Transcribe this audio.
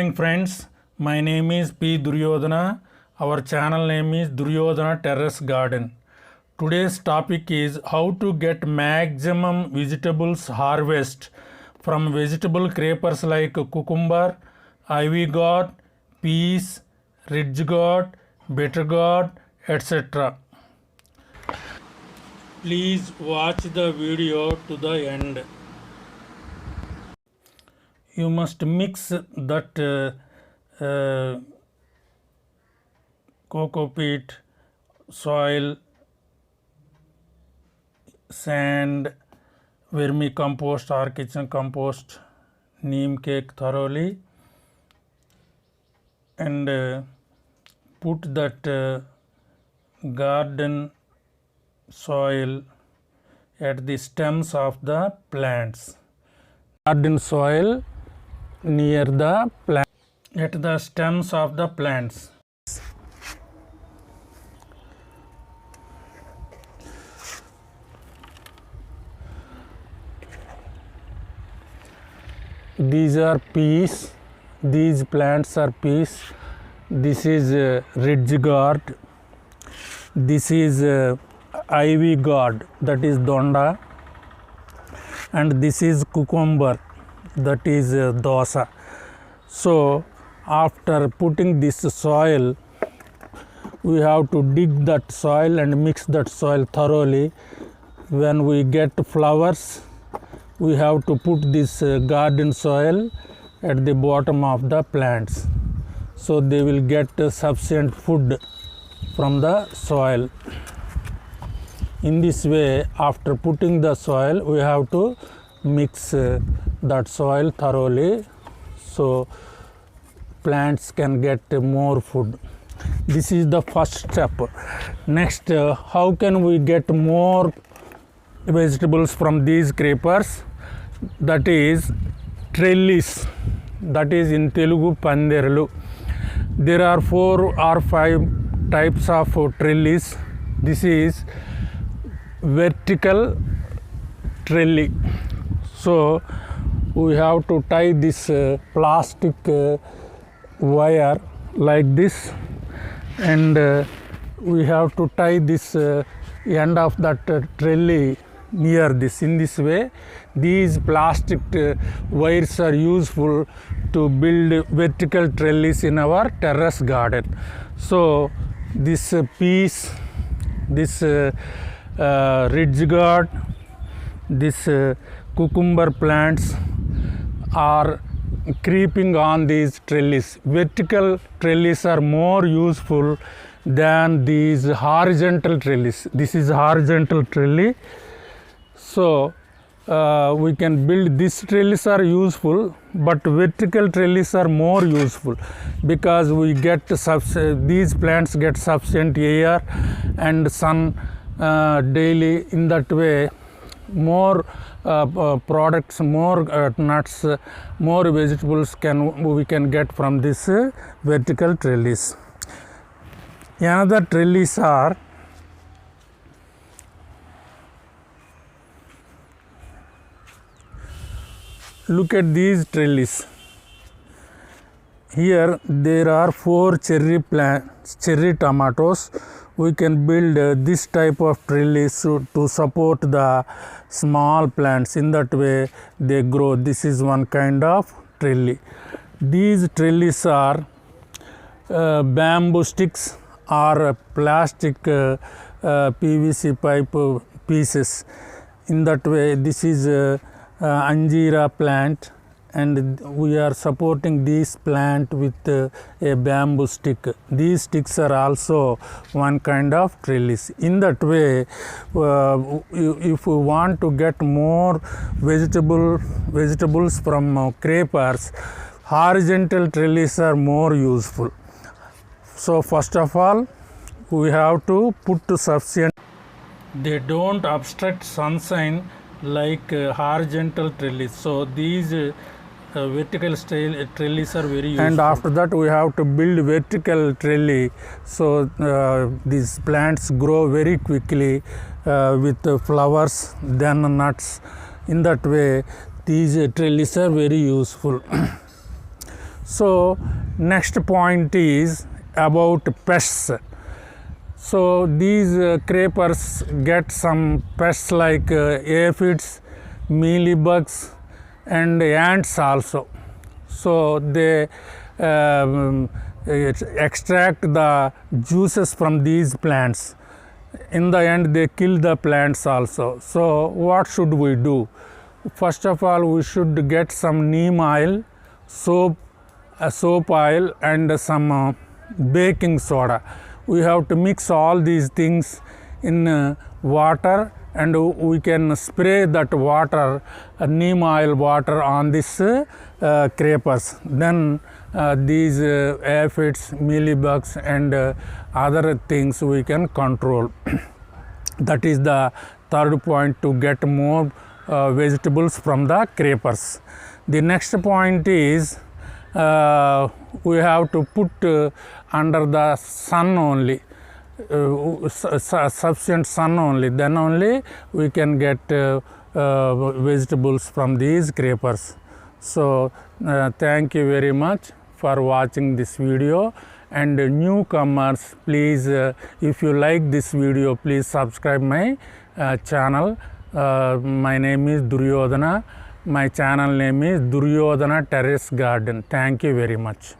morning friends, my name is P Duryodhana. Our channel name is Duryodhana Terrace Garden. Today's topic is how to get maximum vegetables harvest from vegetable creepers like cucumber, ivy gourd, peas, ridge gourd, bitter gourd, etc. Please watch the video to the end. You must mix that coco peat, soil, sand, vermicompost or kitchen compost, neem cake thoroughly, and put that garden soil at the stems of the plants. Garden soil near the plant, at the stems of the plants. These are peas, these plants are peas. This is ridge gourd, this is ivy gourd, that is donda, and this is cucumber, that is dosa. So after putting this soil, we have to dig that soil and mix that soil thoroughly. When we get flowers, we have to put this garden soil at the bottom of the plants, so they will get sufficient food from the soil. In this way, after putting the soil, we have to mix that soil thoroughly, so plants can get more food. This is the first step. Next, how can we get more vegetables from these creepers? That is trellis, that is in Telugu panderlu. There are 4 or 5 types of trellis. This is vertical trellis. So we have to tie this plastic wire like this, and we have to tie this end of that trellis near this. In this way, these plastic wires are useful to build vertical trellis in our terrace garden. So this piece, this ridge gourd, this cucumber plants are creeping on these trellis. Vertical trellis are more useful than these horizontal trellis. This is horizontal trellis. So we can build this trellis are useful, but vertical trellis are more useful because we get these plants get sufficient air and sun daily. In that way, more products, more nuts, more vegetables we can get from this vertical trellis. Another trellis are look at these trellis. Here there are 4 cherry plants, cherry tomatoes. We can build this type of trellis to support the small plants. In that way they grow. This is one kind of trellis. These trellis are bamboo sticks or plastic PVC pipe pieces. In that way, this is anjira plant, and we are supporting this plant with a bamboo stick. These sticks are also one kind of trellis. In that way, if we want to get more vegetables from creepers, horizontal trellis are more useful. So first of all, we have to put sufficient. They don't obstruct sunshine like horizontal trellis. So these vertical trellis are very useful. And after that we have to build vertical trellis, so these plants grow very quickly with flowers, then nuts. In that way, these trellis are very useful. So next point is about pests. So these creepers get some pests like aphids, mealybugs and ants also. So they extract the juices from these plants. In the end they kill the plants also. So what should we do? First of all, we should get some neem oil, soap oil and some baking soda. We have to mix all these things in water, and we can spray that water, neem oil water on this creepers. Then these aphids, mealybugs and other things we can control. That is the third point, to get more vegetables from the creepers. The next point is we have to put under the sun only, sufficient sun only, then only we can get vegetables from these creepers. So thank you very much for watching this video, and newcomers, please if you like this video, please subscribe my channel. My name is Duryodhana. My channel name is Duryodhana Terrace Garden. Thank you very much.